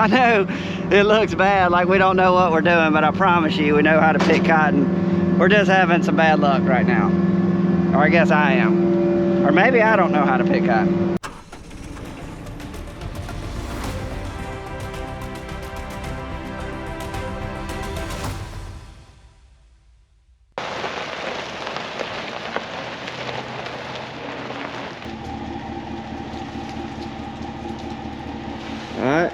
I know it looks bad, like we don't know what we're doing, but I promise you, we know how to pick cotton. We're just having some bad luck right now. Or I guess I am. Or maybe I don't know how to pick cotton. All right.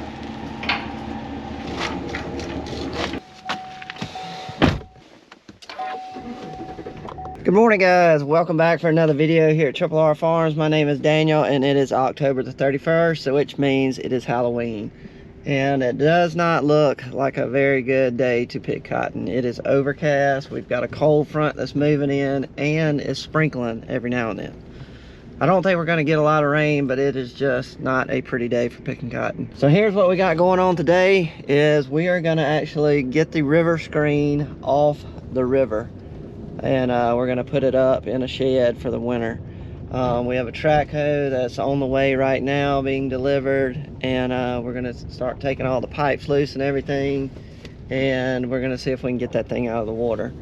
Good morning, guys. Welcome back for another video here at Triple R Farms. My name is Daniel and it is October the 31st, so which means it is Halloween. And it does not look like a very good day to pick cotton. It is overcast. We've got a cold front that's moving in and it's sprinkling every now and then. I don't think we're going to get a lot of rain, but it is just not a pretty day for picking cotton. So here's what we got going on today is we are going to actually get the river screen off the river. And we're going to put it up in a shed for the winter. We have a track hoe that's on the way right now being delivered. And we're going to start taking all the pipes loose and everything. And we're going to see if we can get that thing out of the water.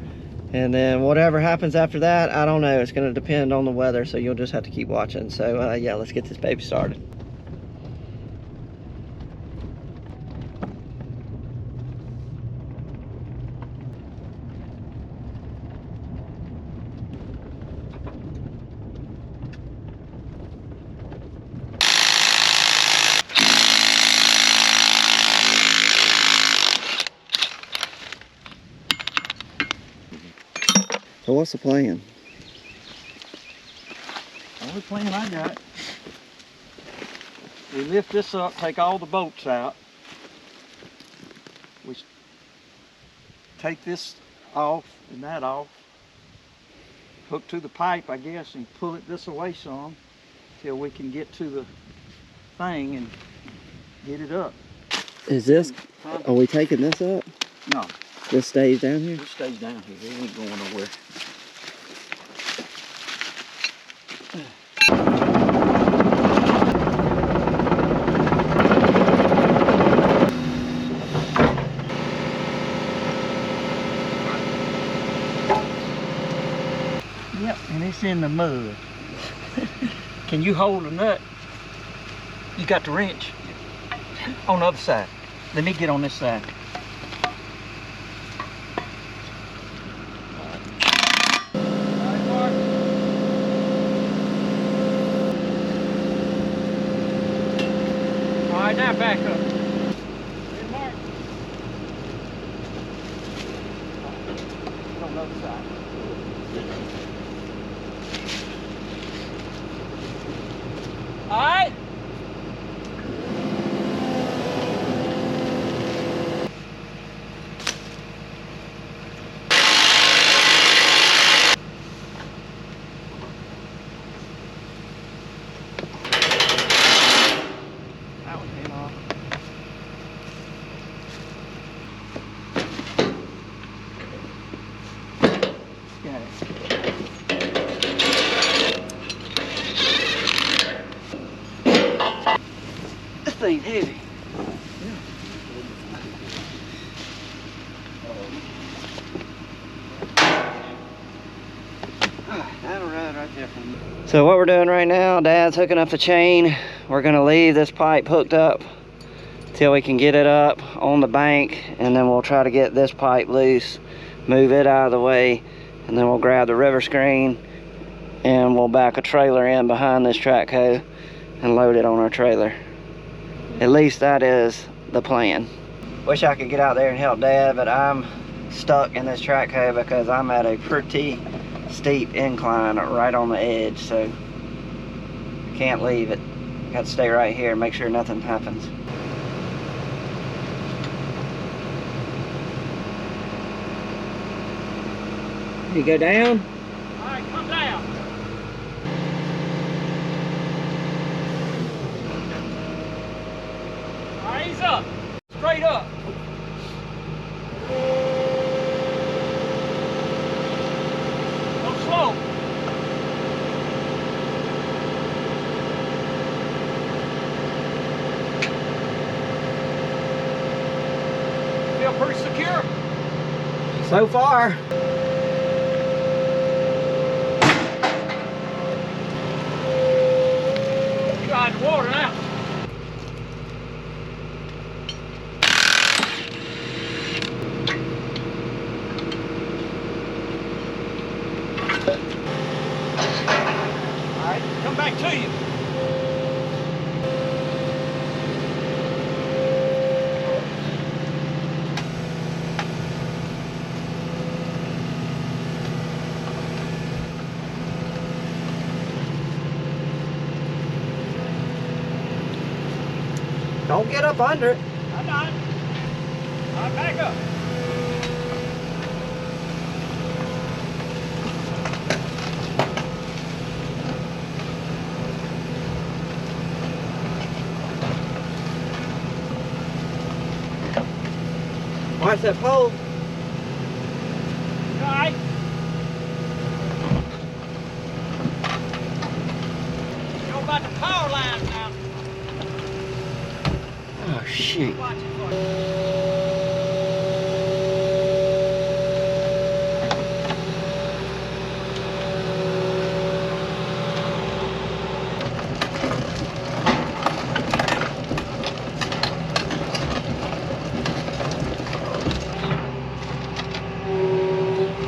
And then whatever happens after that, I don't know. It's going to depend on the weather, so you'll just have to keep watching. So yeah, let's get this baby started. So what's the plan? The only plan I got, we lift this up, take all the bolts out. We take this off and that off, hook to the pipe, I guess, and pull it this away some till we can get to the thing and get it up. Is this, are we taking this up? No. This stays down here? It stays down here. It ain't going nowhere. Yep, and it's in the mud. Can you hold a nut? You got the wrench on the other side. Let me get on this side. All right, now back up. Hey, Mark. On the other side. All right. This thing's heavy. That'll ride right there from you. So what we're doing right now, Dad's hooking up the chain. We're gonna leave this pipe hooked up till we can get it up on the bank, and then we'll try to get this pipe loose, move it out of the way, and then we'll grab the river screen and we'll back a trailer in behind this track hoe and load it on our trailer. At least that is the plan. Wish I could get out there and help Dad, but I'm stuck in this track hoe because I'm at a pretty steep incline right on the edge, so can't leave it. Got to stay right here and make sure nothing happens. You go down? All right, come down. All right, ease up. Straight up. Go slow. feel pretty secure? So far. You got the water now. All right, come back to you. Don't get up under it. I'm not. All right, back up. Watch that pole. All right. You know about the power lines now. Oh, shoot. Watch it for you.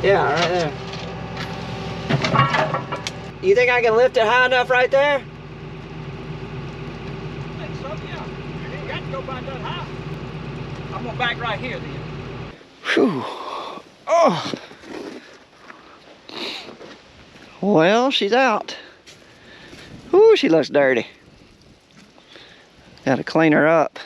Yeah, right there. You think I can lift it high enough right there? I think so, yeah. You ain't got to go by that high. I'm gonna back right here then. Whew. Oh. Well, she's out. Ooh, she looks dirty. Gotta clean her up.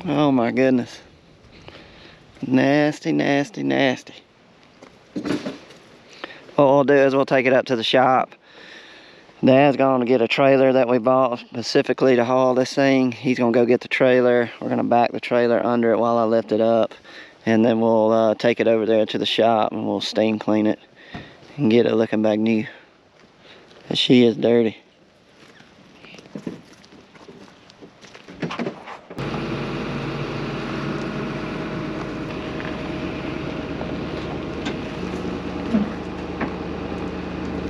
Oh my goodness. Nasty, nasty, nasty. What we'll do is we'll take it up to the shop. Dad's going to get a trailer that we bought specifically to haul this thing. He's going to go get the trailer. We're going to back the trailer under it while I lift it up. And then we'll take it over there to the shop and we'll steam clean it and get it looking back new. But she is dirty.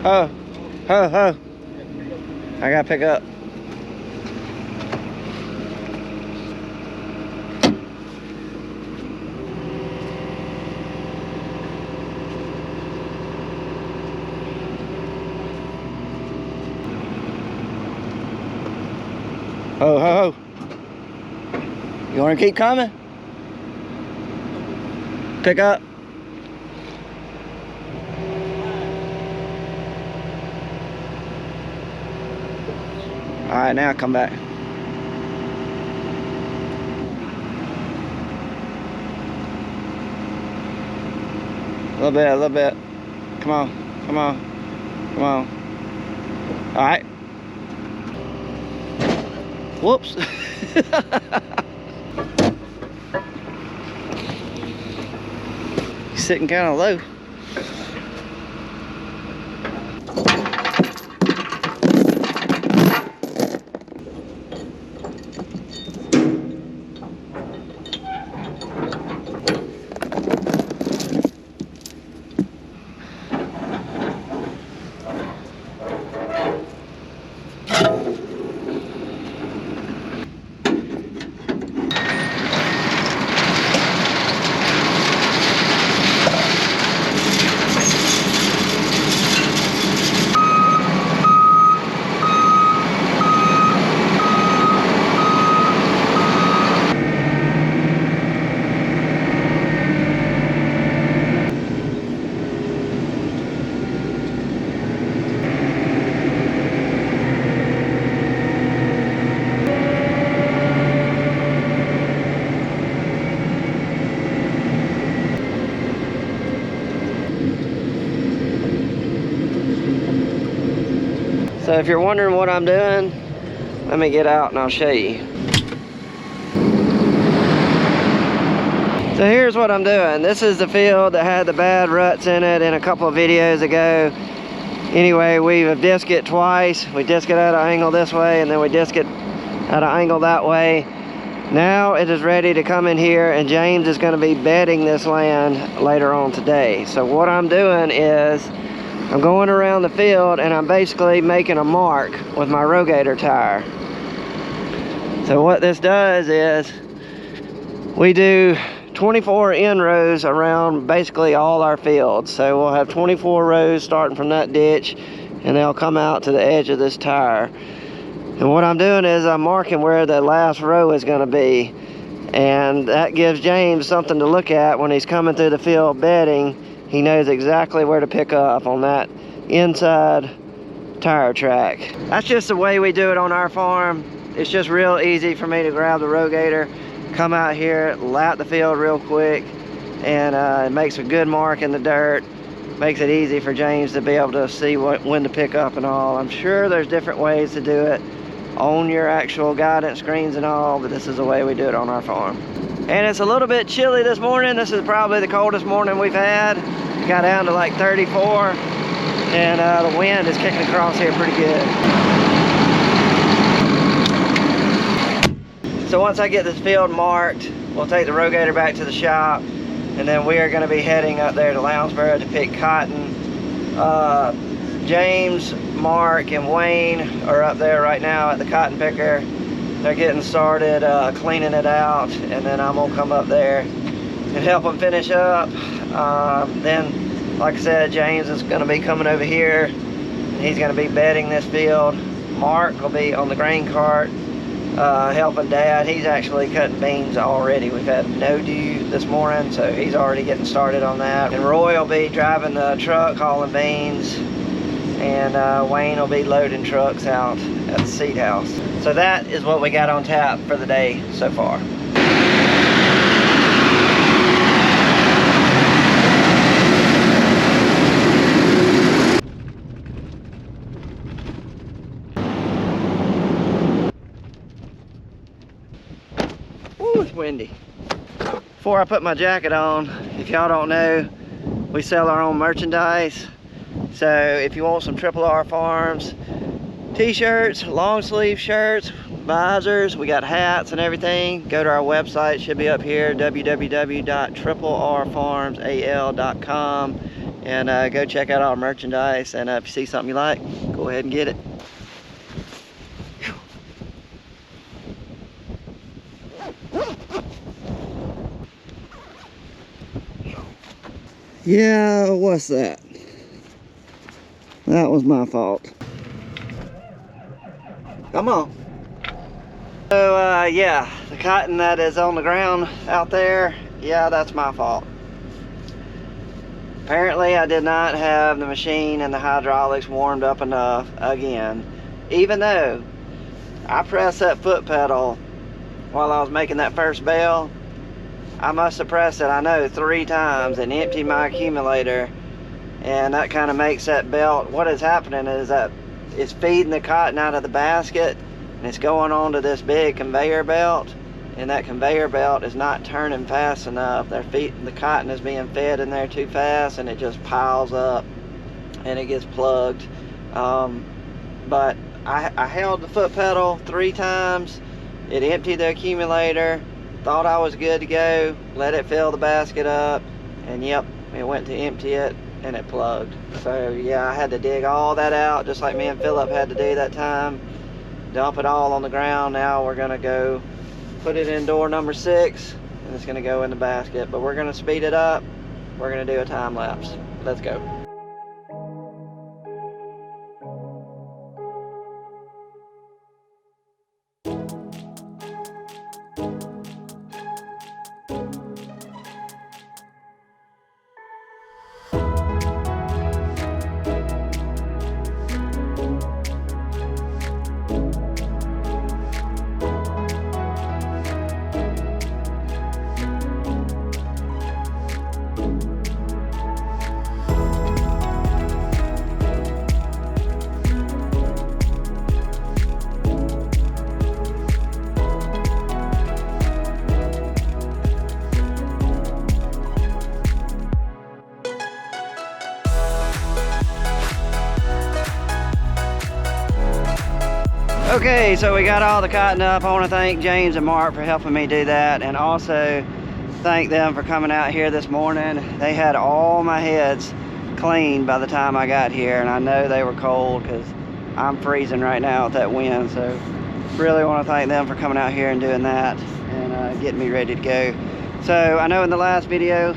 Oh, oh. I gotta pick up. Oh, ho, ho. You wanna keep coming? Pick up. All right, now come back. A little bit, a little bit. Come on, come on, come on. All right. Whoops. He's sitting kind of low. So if you're wondering what I'm doing, let me get out and I'll show you. So here's what I'm doing. This is the field that had the bad ruts in it in a couple of videos ago. Anyway, we've disced it twice. We disc it at an angle this way, and then we disc it at an angle that way. Now it is ready to come in here, and James is going to be bedding this land later on today. So what I'm doing is I'm going around the field, and I'm basically making a mark with my rogator tire. So what this does is we do 24 in rows around basically all our fields. So we'll have 24 rows starting from that ditch, and they'll come out to the edge of this tire. And what I'm doing is I'm marking where the last row is going to be, and that gives James something to look at when he's coming through the field bedding. He knows exactly where to pick up on that inside tire track. That's just the way we do it on our farm. It's just real easy for me to grab the rogator, come out here, lap the field real quick, and it makes a good mark in the dirt. Makes it easy for James to be able to see when to pick up and all. I'm sure there's different ways to do it on your actual guidance screens and all, but this is the way we do it on our farm. And it's a little bit chilly this morning. This is probably the coldest morning we've had. It got down to like 34, and the wind is kicking across here pretty good. So once I get this field marked, we'll take the rogator back to the shop, and then we are going to be heading up there to Lounsboro to pick cotton. James, Mark, and Wayne are up there right now at the cotton picker. They're getting started cleaning it out, and then I'm gonna come up there and help them finish up. Then, like I said, James is gonna be coming over here, and he's gonna be bedding this field. Mark will be on the grain cart helping Dad. He's actually cutting beans already. We've had no dew this morning, so he's already getting started on that. And Roy will be driving the truck hauling beans, and Wayne will be loading trucks out at the seed house. So that is what we got on tap for the day so far. Ooh, it's windy. Before I put my jacket on, if y'all don't know, we sell our own merchandise. So if you want some Triple R Farms t-shirts, long sleeve shirts, visors, we got hats and everything, go to our website. It should be up here, www.triplerfarmsal.com, and go check out our merchandise. And if you see something you like, go ahead and get it. Yeah, what's that? That was my fault. Come on. So yeah, the cotton that is on the ground out there, yeah, that's my fault. Apparently I did not have the machine and the hydraulics warmed up enough again, even though I pressed that foot pedal while I was making that first bale. I must have pressed it, I know, 3 times and emptied my accumulator, and that kind of makes that belt, what is happening is that it's feeding the cotton out of the basket, and it's going on to this big conveyor belt, and that conveyor belt is not turning fast enough. The cotton is being fed in there too fast, and it just piles up and it gets plugged. But I held the foot pedal 3 times, it emptied the accumulator, thought I was good to go, let it fill the basket up, and yep, it went to empty it and it plugged. So yeah, I had to dig all that out, just like me and Philip had to do that time. Dump it all on the ground. Now we're gonna go put it in door number 6, and it's gonna go in the basket, but we're gonna speed it up. We're gonna do a time lapse. Let's go. Okay, so we got all the cotton up. I want to thank James and Mark for helping me do that, and also thank them for coming out here this morning. They had all my heads cleaned by the time I got here, and I know they were cold because I'm freezing right now with that wind. So really want to thank them for coming out here and doing that and getting me ready to go. So I know in the last video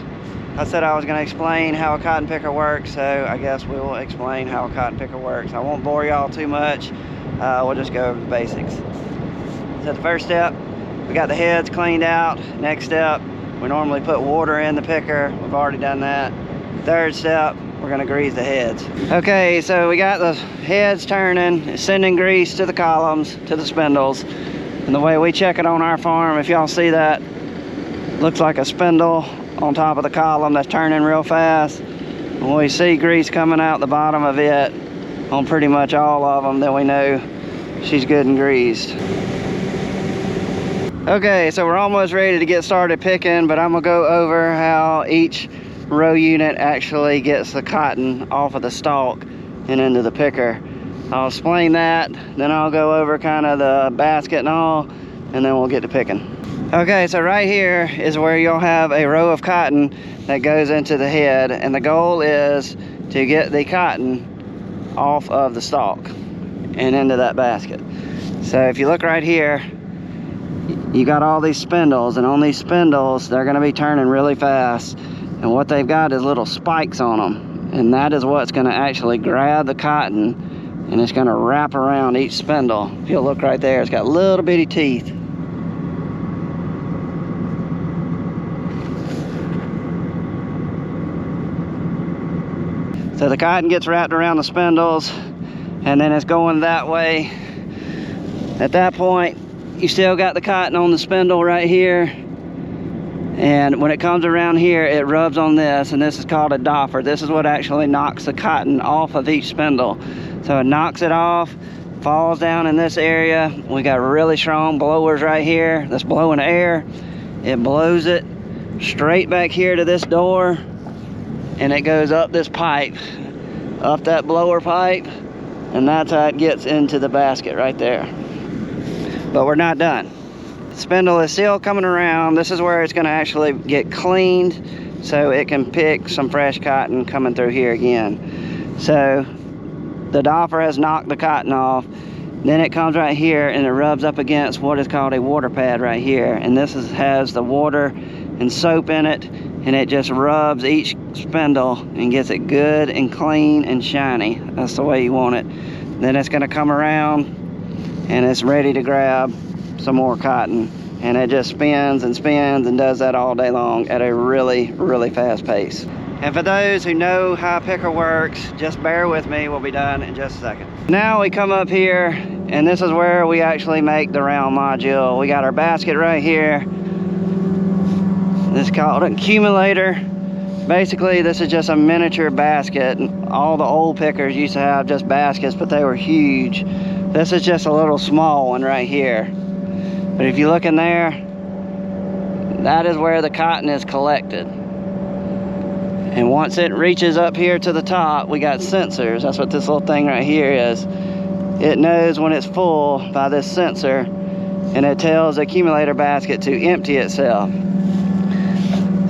I said I was going to explain how a cotton picker works, so I guess we will explain how a cotton picker works. I won't bore y'all too much. We'll just go over the basics. So the first step, we got the heads cleaned out. Next step, we normally put water in the picker. We've already done that. Third step, we're gonna grease the heads. Okay, so we got the heads turning, sending grease to the columns, to the spindles. And the way we check it on our farm, if y'all see that, looks like a spindle on top of the column that's turning real fast. When we see grease coming out the bottom of it on pretty much all of them, then we know she's good and greased. Okay, so we're almost ready to get started picking, but I'm gonna go over how each row unit actually gets the cotton off of the stalk and into the picker. I'll explain that, then I'll go over kind of the basket and all, and then we'll get to picking. Okay, so right here is where you'll have a row of cotton that goes into the head, and the goal is to get the cotton off of the stalk and into that basket. So if you look right here, you got all these spindles, and on these spindles they're going to be turning really fast, and what they've got is little spikes on them, and that is what's going to actually grab the cotton, and it's going to wrap around each spindle. If you'll look right there, it's got little bitty teeth. So the cotton gets wrapped around the spindles, and then it's going that way. At that point, you still got the cotton on the spindle right here, and when it comes around here, it rubs on this, and this is called a doffer. This is what actually knocks the cotton off of each spindle. So it knocks it off, falls down in this area. We got really strong blowers right here that's blowing air. It blows it straight back here to this door, and it goes up this pipe, up that blower pipe, and that's how it gets into the basket right there. But we're not done. The spindle is still coming around. This is where it's going to actually get cleaned so it can pick some fresh cotton coming through here again. So the doffer has knocked the cotton off. Then it comes right here and it rubs up against what is called a water pad right here, and this has the water and soap in it, and it just rubs each spindle and gets it good and clean and shiny. That's the way you want it. Then it's going to come around and it's ready to grab some more cotton, and it just spins and spins and does that all day long at a really, really fast pace. And for those who know how a picker works, just bear with me, we'll be done in just a second. Now we come up here, and this is where we actually make the round module. We got our basket right here. This is called an accumulator. Basically, this is just a miniature basket. All the old pickers used to have just baskets, but they were huge. This is just a little small one right here. But if you look in there, that is where the cotton is collected. And once it reaches up here to the top, we got sensors. That's what this little thing right here is. It knows when it's full by this sensor, and it tells the accumulator basket to empty itself.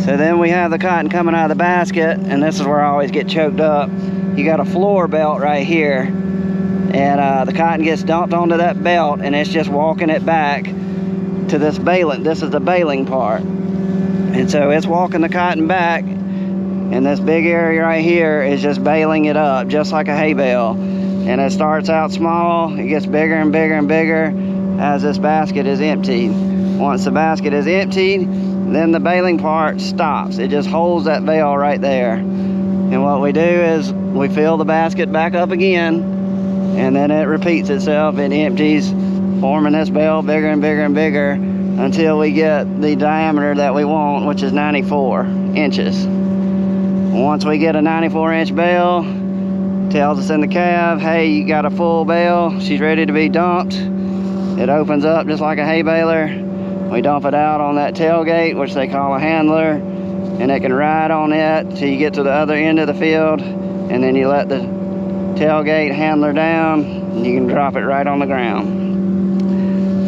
So then we have the cotton coming out of the basket, and this is where I always get choked up. You got a floor belt right here, and the cotton gets dumped onto that belt, and it's just walking it back to this baling. This is the baling part. And so it's walking the cotton back, and this big area right here is just baling it up, just like a hay bale. And it starts out small, it gets bigger and bigger and bigger as this basket is emptied. Once the basket is emptied, then the baling part stops. It just holds that bale right there. And what we do is we fill the basket back up again, and then it repeats itself. It empties, forming this bale bigger and bigger and bigger until we get the diameter that we want, which is 94 inches. Once we get a 94-inch bale, tells us in the cab, hey, you got a full bale, she's ready to be dumped. It opens up just like a hay baler. We dump it out on that tailgate, which they call a handler, and it can ride on it till you get to the other end of the field, and then you let the tailgate handler down, and you can drop it right on the ground.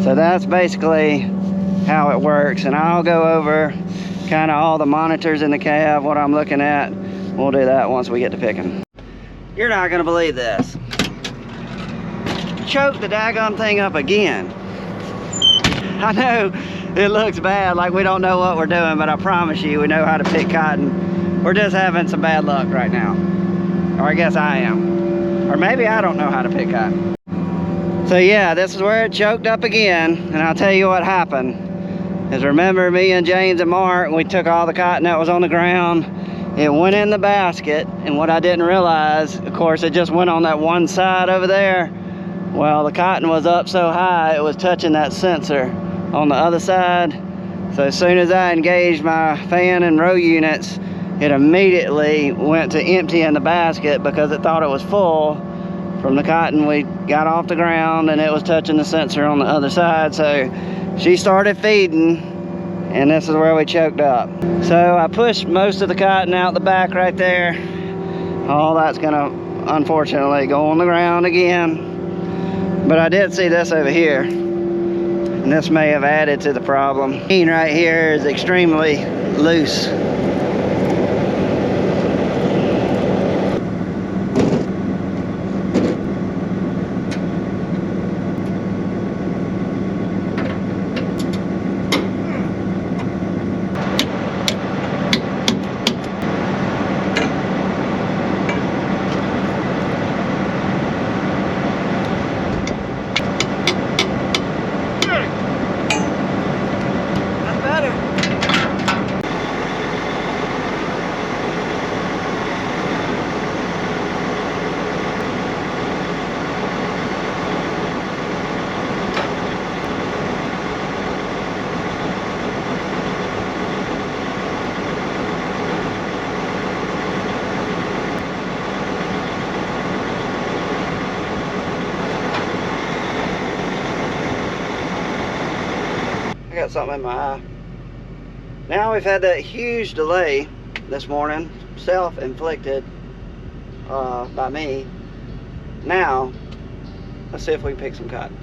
So that's basically how it works, and I'll go over kind of all the monitors in the cab, what I'm looking at. We'll do that once we get to picking. You're not gonna believe this. Choked the daggone thing up again. I know it looks bad, like we don't know what we're doing, but I promise you, we know how to pick cotton. We're just having some bad luck right now. Or I guess I am. Or maybe I don't know how to pick cotton. So yeah, this is where it choked up again, and I'll tell you what happened. Is remember me and James and Mark, we took all the cotton that was on the ground, it went in the basket, and what I didn't realize, of course, it just went on that one side over there. Well, the cotton was up so high, it was touching that sensor on the other side. So as soon as I engaged my fan and row units, it immediately went to emptying the basket because it thought it was full from the cotton we got off the ground, and it was touching the sensor on the other side. So she started feeding, and this is where we choked up. So I pushed most of the cotton out the back right there. All that's gonna unfortunately go on the ground again. But I did see this over here, and this may have added to the problem. Right here is extremely loose. I got something in my eye. Now we've had that huge delay this morning, self-inflicted by me. Now, let's see if we can pick some cotton.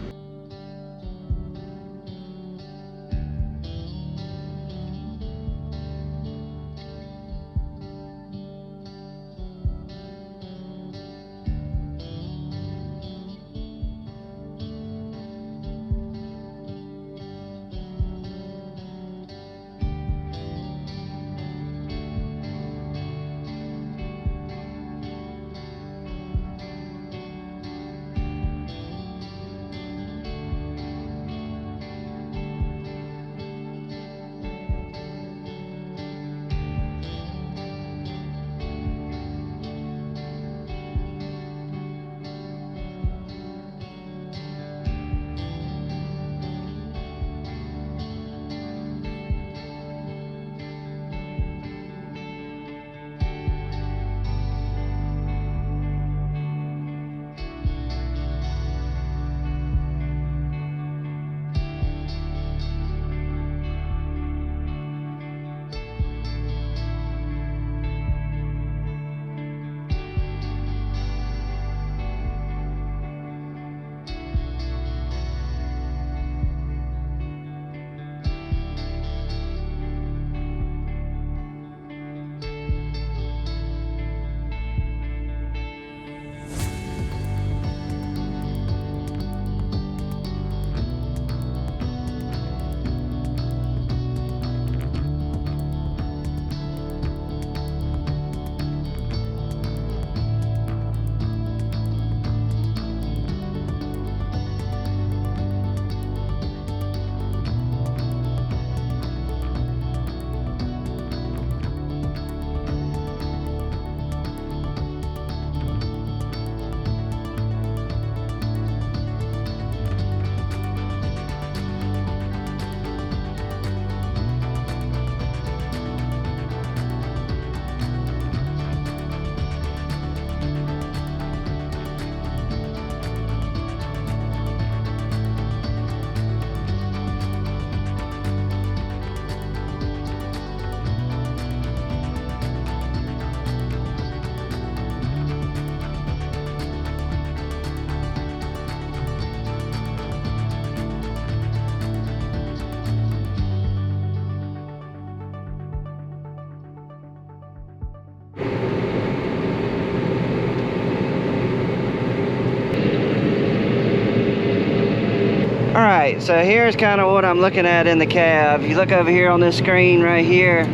Alright, so here's kind of what I'm looking at in the cab. You look over here on this screen right here,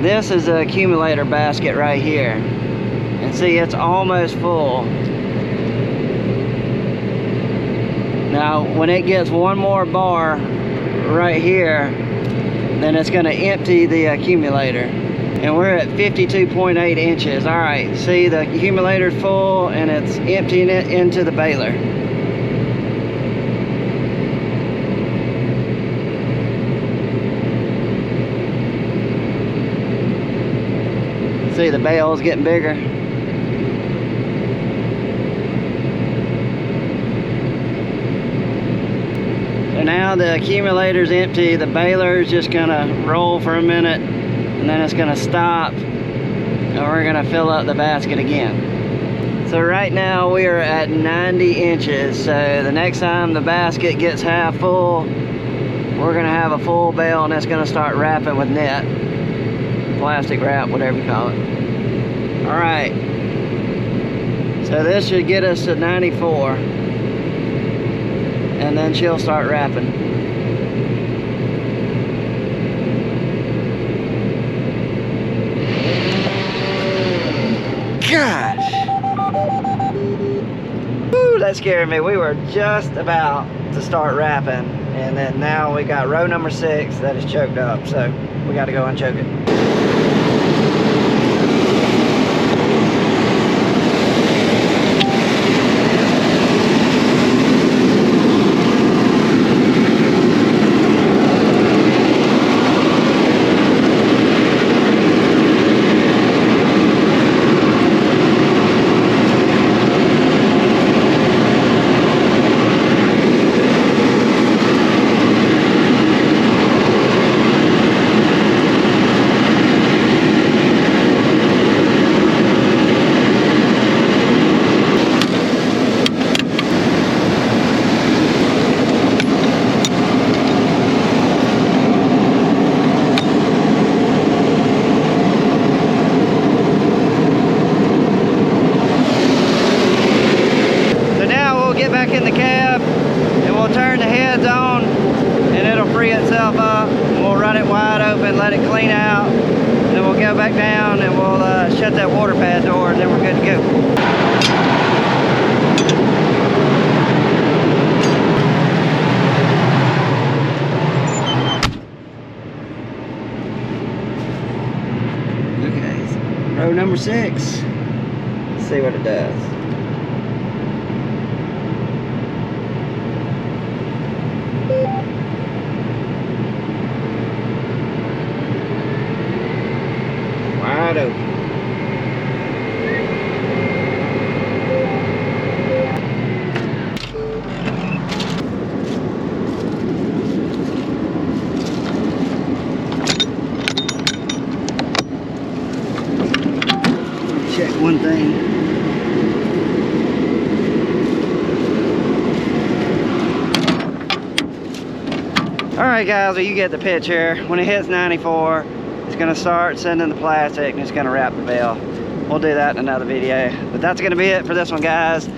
this is the accumulator basket right here. And see, it's almost full. Now, when it gets one more bar right here, then it's going to empty the accumulator. And we're at 52.8 inches. All right, see, the accumulator's full and it's emptying it into the baler. See, the bale is getting bigger. So now the accumulator's empty, the baler's just gonna roll for a minute, and then it's gonna stop, and we're gonna fill up the basket again. So right now we are at 90 inches, so the next time the basket gets half full, we're gonna have a full bale, and it's gonna start wrapping with net, plastic wrap, whatever you call it. All right, so this should get us to 94. And then she'll start wrapping. Gosh! Woo, that scared me. We were just about to start wrapping, and then now we got row number 6 that is choked up, so we got to go unchoke it. Back in the cab, and we'll turn the heads on, and it'll free itself up, and we'll run it wide open, let it clean out, and then we'll go back down and we'll shut that water pad door, and then we're good to go. Okay, row number 6. Let's see what it does. Wide open. Check one thing. Alright guys, well, you get the picture. When it hits 94, it's going to start sending the plastic and it's going to wrap the bale. We'll do that in another video. But that's going to be it for this one, guys.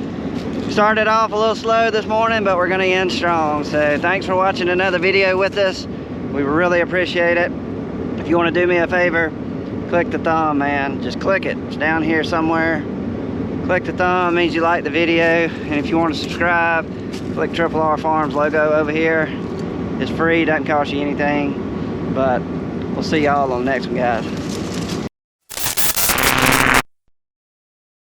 Started off a little slow this morning, but we're going to end strong. So thanks for watching another video with us. We really appreciate it. If you want to do me a favor, click the thumb, man. Just click it. It's down here somewhere. Click the thumb, means you like the video. And if you want to subscribe, click Triple R Farms logo over here. It's free, doesn't cost you anything. But we'll see y'all on the next one, guys.